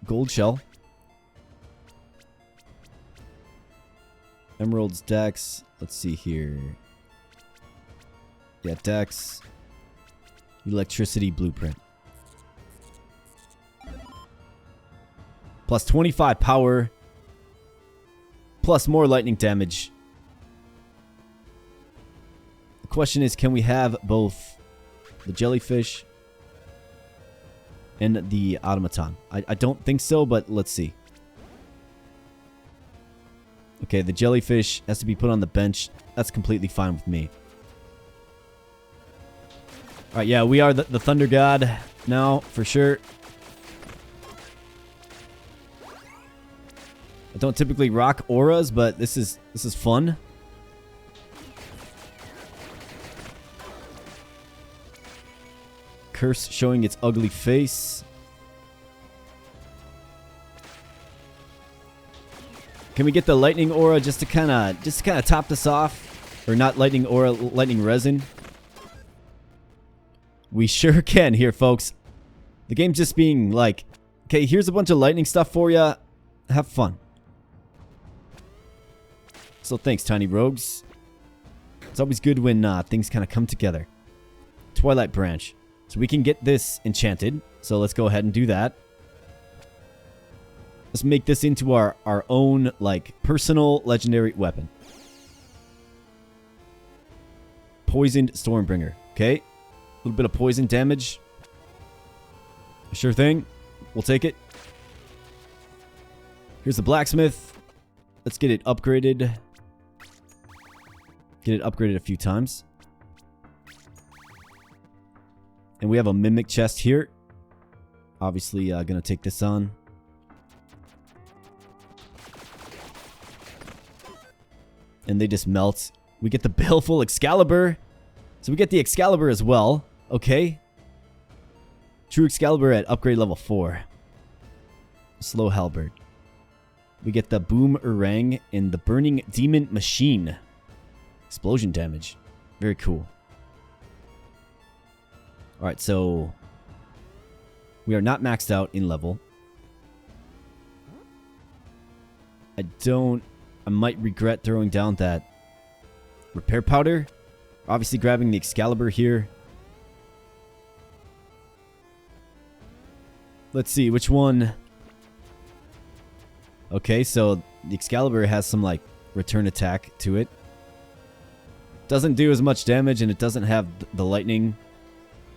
gold shell. Emeralds, Dex. Let's see here. Yeah, Dex. Electricity blueprint. Plus 25 power. Plus more lightning damage. The question is, can we have both the jellyfish and the automaton? I don't think so, but let's see. Okay, the jellyfish has to be put on the bench. That's completely fine with me. Alright, yeah, we are the Thunder God now, for sure. I don't typically rock auras, but this is fun. Curse showing its ugly face. Can we get the lightning aura just to kind of top this off? Or not lightning aura, lightning resin? We sure can here, folks. The game's just being like, okay, here's a bunch of lightning stuff for you. Have fun. So thanks, TinyRogues. It's always good when things kind of come together. Twilight Branch. So we can get this enchanted. So let's go ahead and do that. Let's make this into our own, like, personal legendary weapon. Poisoned Stormbringer. Okay. A little bit of poison damage. Sure thing. We'll take it. Here's the blacksmith. Let's get it upgraded. Get it upgraded a few times. And we have a mimic chest here. Obviously, gonna take this on. And they just melt. We get the baleful Excalibur. So we get the Excalibur as well. Okay. True Excalibur at upgrade level 4. Slow Halberd. We get the Boomerang and the Burning Demon Machine. Explosion damage. Very cool. Alright, so we are not maxed out in level. I might regret throwing down that repair powder. Obviously grabbing the Excalibur here. Let's see, which one? Okay, so the Excalibur has some, like, return attack to it. Doesn't do as much damage, and it doesn't have the lightning.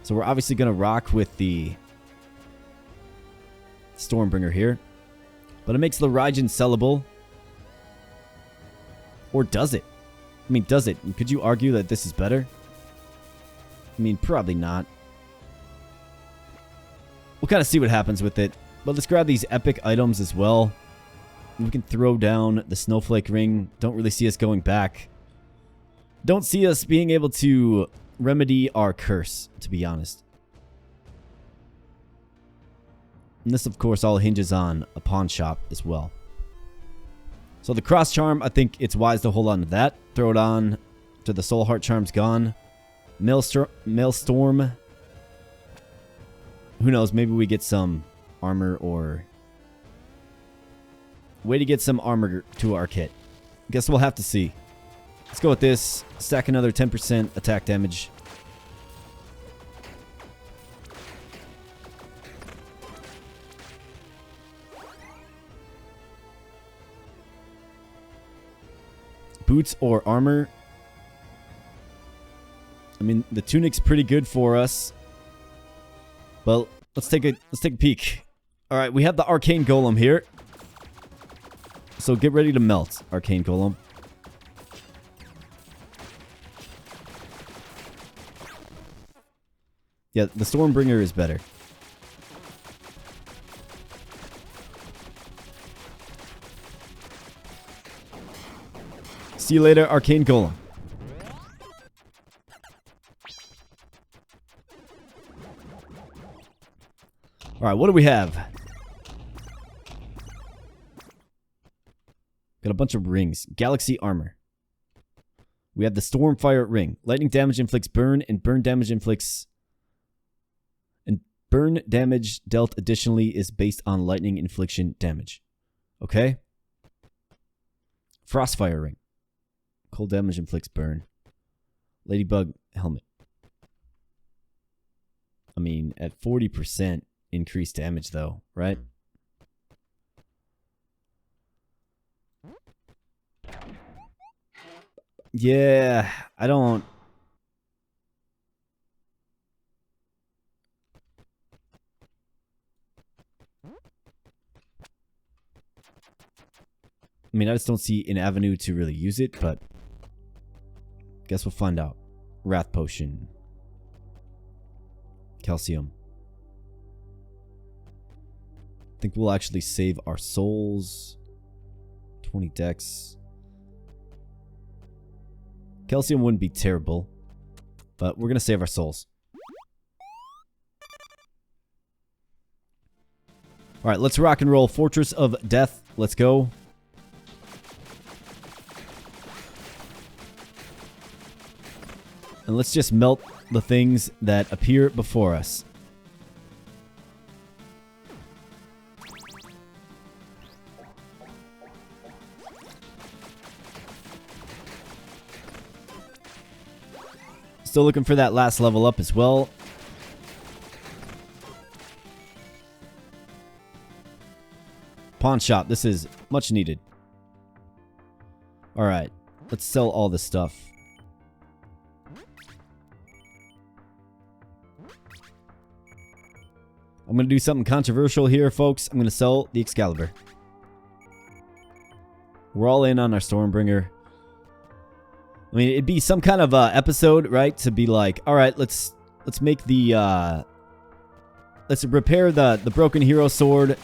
So we're obviously going to rock with the Stormbringer here. But it makes the Raijin sellable. Or does it? I mean, does it? Could you argue that this is better? I mean, probably not. We'll kind of see what happens with it. But let's grab these epic items as well. We can throw down the Snowflake Ring. Don't really see us going back. Don't see us being able to remedy our curse, to be honest. And this, of course, all hinges on a pawn shop as well. So the cross charm, I think it's wise to hold on to that. Throw it on to the soul heart charm's gone. Maelstrom. Who knows? Maybe we get some armor or way to get some armor to our kit. Guess we'll have to see. Let's go with this. Stack another 10% attack damage. Boots or armor. I mean, the tunic's pretty good for us. Well, let's take a peek. All right, we have the arcane golem here. So get ready to melt, Arcane Golem. Yeah, the Stormbringer is better. See you later, Arcane Golem. Alright, what do we have? Got a bunch of rings. Galaxy armor. We have the Stormfire ring. Lightning damage inflicts burn, and burn damage inflicts... And burn damage dealt additionally is based on lightning infliction damage. Okay? Frostfire ring. Cold damage inflicts burn. Ladybug helmet. I mean, at 40% increased damage though, right? Yeah, I don't... I mean, I just don't see an avenue to really use it, but... Guess we'll find out. Wrath Potion. Calcium. I think we'll actually save our souls. 20 dex. Calcium wouldn't be terrible, but we're going to save our souls. Alright, let's rock and roll. Fortress of Death. Let's go. And let's just melt the things that appear before us. Still looking for that last level up as well. Pawn shop. This is much needed. Alright. Let's sell all this stuff. I'm going to do something controversial here, folks. I'm going to sell the Excalibur. We're all in on our Stormbringer. I mean, it'd be some kind of episode, right? To be like, all right, let's make the let's repair the broken hero sword,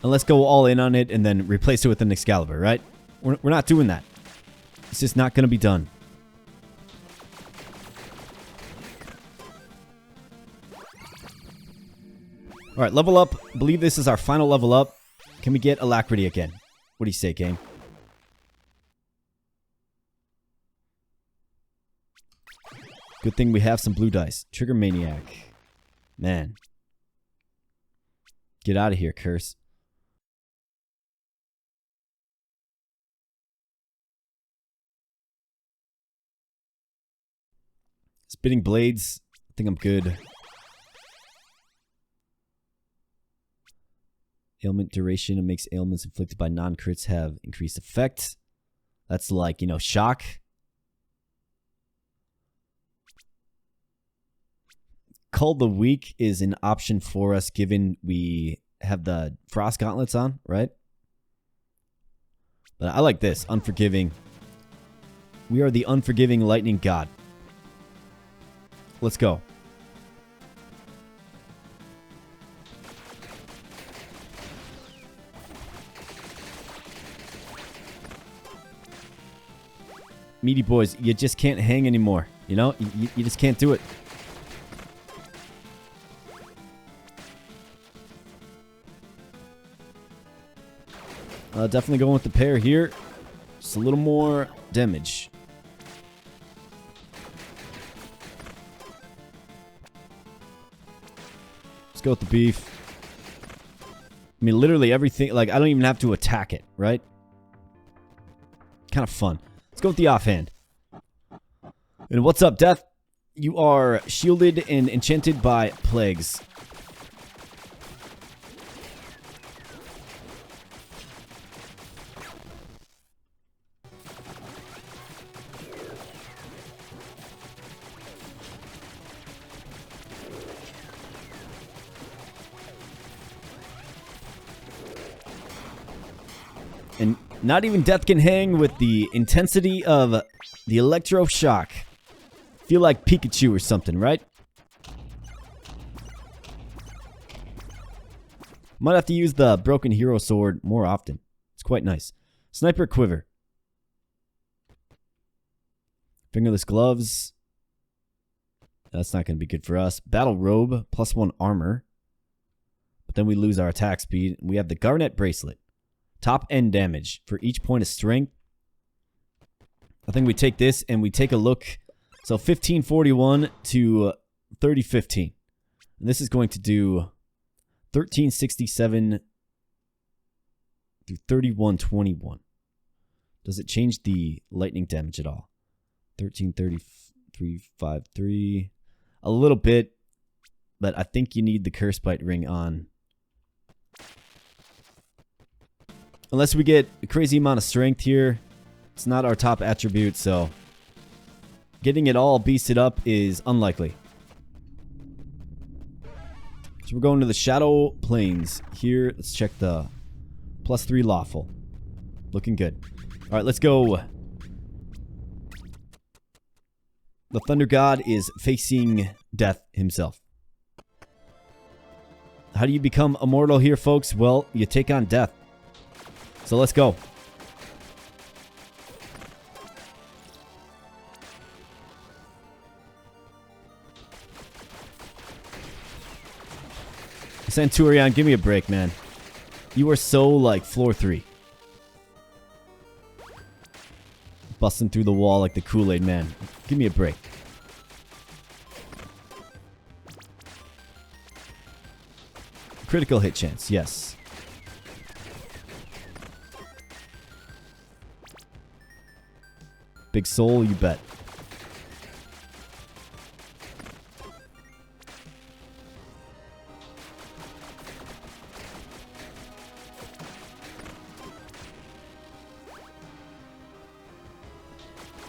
and let's go all in on it, and then replace it with an Excalibur, right? We're not doing that. It's just not going to be done. All right, level up. I believe this is our final level up. Can we get Alacrity again? What do you say, game? Good thing we have some blue dice. Trigger Maniac. Man. Get out of here, Curse. Spitting Blades. I think I'm good. Ailment duration. It makes ailments inflicted by non-crits have increased effect. That's like, you know, shock. Cull the Weak is an option for us given we have the Frost Gauntlets on, right? But I like this. Unforgiving. We are the Unforgiving Lightning God. Let's go. Meaty boys, you just can't hang anymore. You know? You just can't do it. Definitely going with the pair here. Just a little more damage. Let's go with the beef. I mean, literally everything. Like, I don't even have to attack it, right? Kind of fun. Let's go with the offhand. And what's up, Death? You are shielded and enchanted by plagues. And Not even death can hang with the intensity of the electroshock. Feel like Pikachu or something, right? Might have to use the broken hero sword more often. It's quite nice. Sniper quiver. Fingerless gloves. That's not going to be good for us. Battle robe, +1 armor. But then we lose our attack speed. We have the garnet bracelet. Top end damage for each point of strength. I think we take this and we take a look. So 1541 to 3015. And this is going to do 1367 to 3121. Does it change the lightning damage at all? 133353. A little bit, but I think you need the curse bite ring on. Unless we get a crazy amount of strength here. It's not our top attribute, so getting it all beasted up is unlikely. So we're going to the Shadow Plains. Here, let's check the +3 lawful. Looking good. Alright, let's go. The Thunder God is facing death himself. How do you become immortal here, folks? Well, you take on death. So let's go. Centurion, give me a break, man. You are so, like, floor 3. Busting through the wall like the Kool-Aid man. Give me a break. Critical hit chance, yes. Big soul, you bet.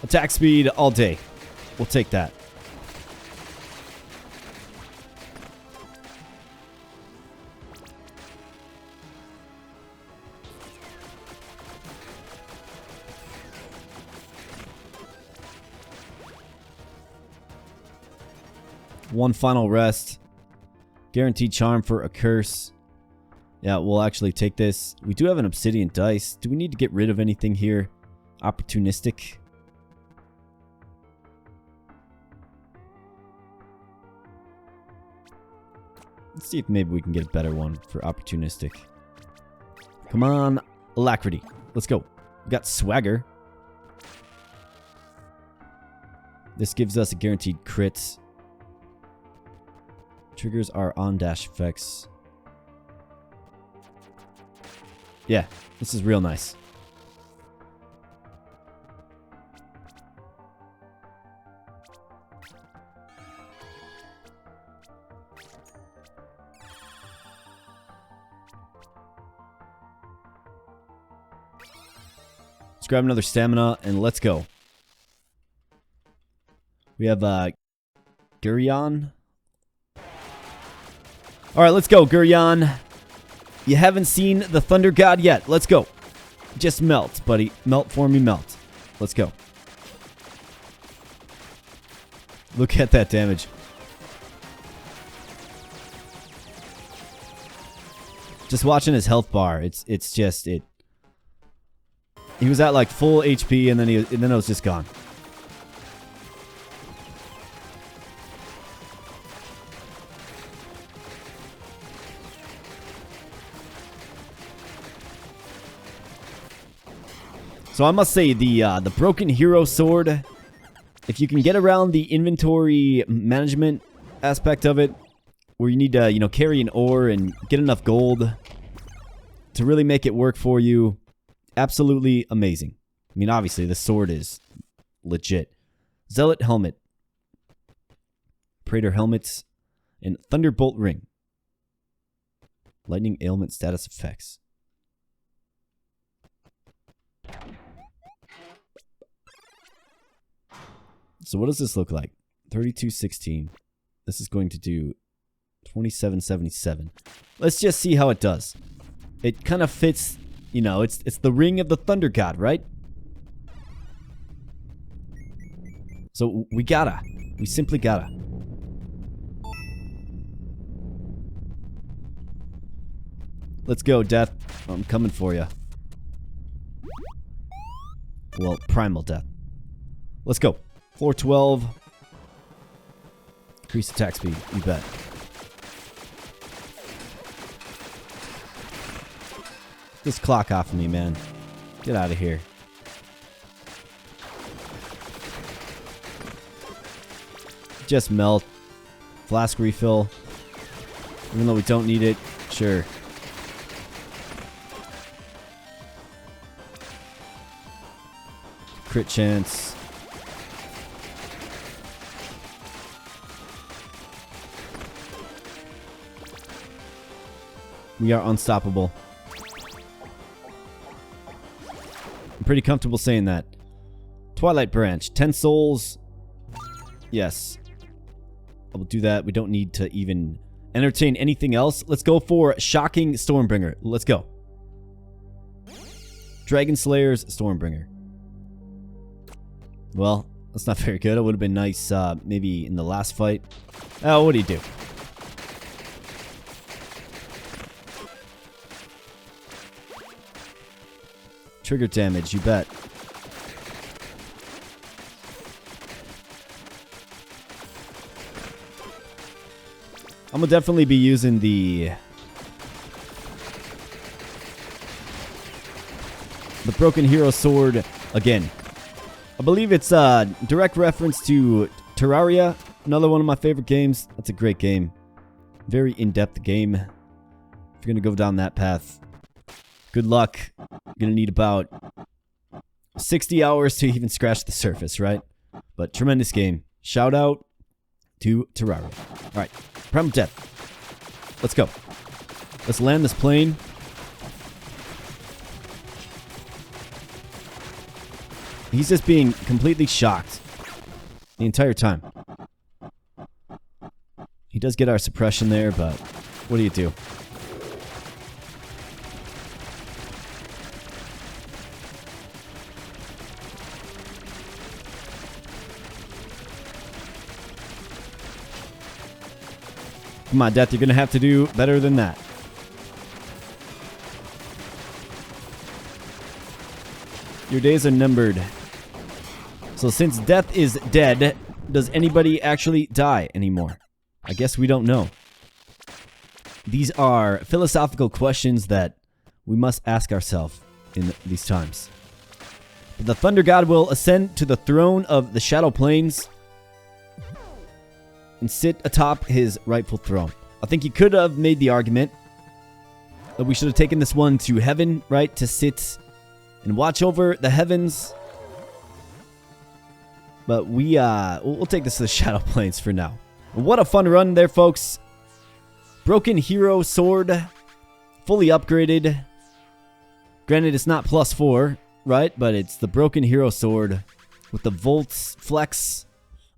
Attack speed all day. We'll take that. One final rest. Guaranteed charm for a curse. Yeah, we'll actually take this. We do have an obsidian dice. Do we need to get rid of anything here? Opportunistic. Let's see if maybe we can get a better one for opportunistic. Come on, alacrity. Let's go. We got swagger. This gives us a guaranteed crit. Triggers our on-dash effects. Yeah, this is real nice. Let's grab another stamina and let's go. We have Gurion. Alright, let's go, Gurion. You haven't seen the Thunder God yet. Let's go. Just melt, buddy. Melt for me, melt. Let's go. Look at that damage. Just watching his health bar. It's just it. He was at like full HP and then it was just gone. So I must say the broken hero sword, if you can get around the inventory management aspect of it, where you need to, carry an ore and get enough gold to really make it work for you, absolutely amazing. I mean, obviously, the sword is legit. Zealot helmet, Praetor helmets, and Thunderbolt ring. Lightning ailment status effects. So what does this look like? 3216. This is going to do 2777. Let's just see how it does. It kind of fits You know, it's the ring of the thunder god, right? So we gotta. We simply gotta. Let's go, Death. I'm coming for you. Well, Primal Death. Let's go. Floor 12. Increase attack speed. You bet. This clock off of me, man. Get out of here. Just melt. Flask refill. Even though we don't need it. Sure. Crit chance. We are unstoppable. I'm pretty comfortable saying that. Twilight Branch. 10 souls. Yes. I will do that. We don't need to even entertain anything else. Let's go for Shocking Stormbringer. Let's go. Dragon Slayer's Stormbringer. Well, that's not very good. It would have been nice maybe in the last fight. Oh, what do you do? Trigger damage, you bet. I'm gonna definitely be using the Broken Hero Sword again. I believe it's a direct reference to Terraria, another one of my favorite games. That's a great game. Very in-depth game. If you're gonna go down that path, good luck. You're gonna need about 60 hours to even scratch the surface, right? But tremendous game. Shout out to Terraria. Alright, Primal Death. Let's go. Let's land this plane. He's just being completely shocked the entire time. He does get our suppression there, but what do you do? Come on, Death, you're going to have to do better than that. Your days are numbered. So since Death is dead, does anybody actually die anymore? I guess we don't know. These are philosophical questions that we must ask ourselves in these times. But the Thunder God will ascend to the throne of the Shadow Plains and sit atop his rightful throne. I think you could have made the argument that we should have taken this one to heaven, right? To sit and watch over the heavens. But we'll take this to the Shadow Plains for now. What a fun run there, folks. Broken Hero Sword. Fully upgraded. Granted, it's not +4, right? But it's the Broken Hero Sword with the Volts Flex.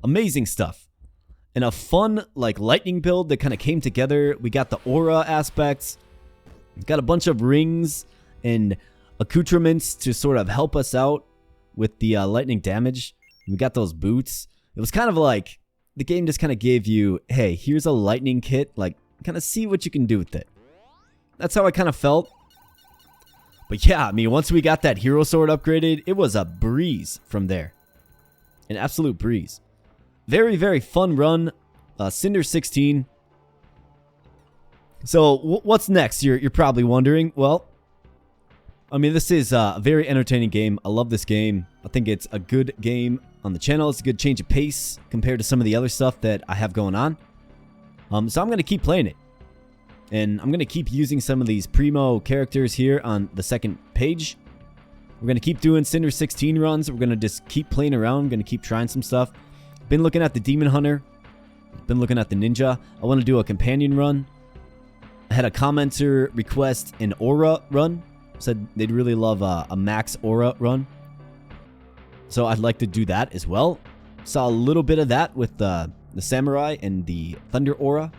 Amazing stuff. And a fun, like, lightning build that kind of came together. We got the aura aspects. We've got a bunch of rings and accoutrements to sort of help us out with the lightning damage. We got those boots. It was kind of like the game just kind of gave you, hey, here's a lightning kit. Like, kind of see what you can do with it. That's how I kind of felt. But yeah, I mean, once we got that hero sword upgraded, it was a breeze from there. An absolute breeze. Very, very fun run. Cinder 16. So, what's next? You're probably wondering. Well, I mean, this is a very entertaining game. I love this game. I think it's a good game on the channel. It's a good change of pace compared to some of the other stuff that I have going on. So I'm going to keep playing it. And I'm going to keep using some of these primo characters here on the second page. We're going to keep doing Cinder 16 runs. We're going to just keep playing around. Going to keep trying some stuff. Been looking at the Demon Hunter. Been looking at the Ninja. I want to do a companion run. I had a commenter request an Aura run. Said they'd really love a Max Aura run. So I'd like to do that as well. Saw a little bit of that with the Samurai and the Thunder Aura.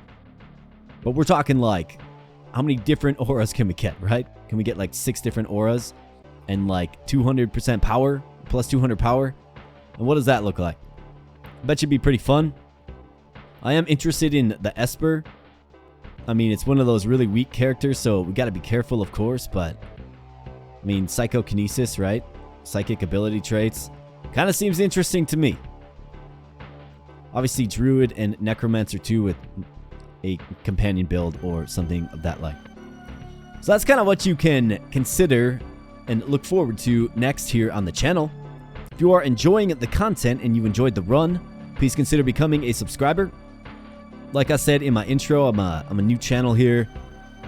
But we're talking like how many different auras can we get, right? Can we get like 6 different auras and like 200% power, plus 200 power? And what does that look like? I bet you'd be pretty fun. I am interested in the Esper. I mean, it's one of those really weak characters, so we got to be careful, of course, but I mean, psychokinesis, right? Psychic ability traits. Kind of seems interesting to me. Obviously, Druid and Necromancer too, with a companion build or something of that like. So that's kind of what you can consider and look forward to next here on the channel. If you are enjoying the content and you enjoyed the run, please consider becoming a subscriber. Like I said in my intro, I'm a new channel here,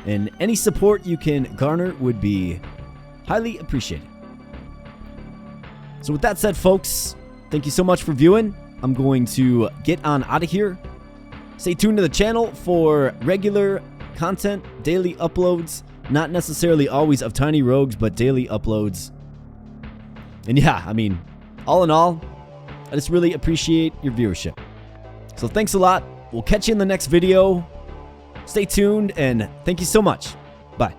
and any support you can garner would be highly appreciated. So with that said, folks, thank you so much for viewing. I'm going to get on out of here. Stay tuned to the channel for regular content, daily uploads, not necessarily always of TinyRogues, but daily uploads. And yeah, I mean, all in all, I just really appreciate your viewership. So thanks a lot. We'll catch you in the next video. Stay tuned, and thank you so much. Bye.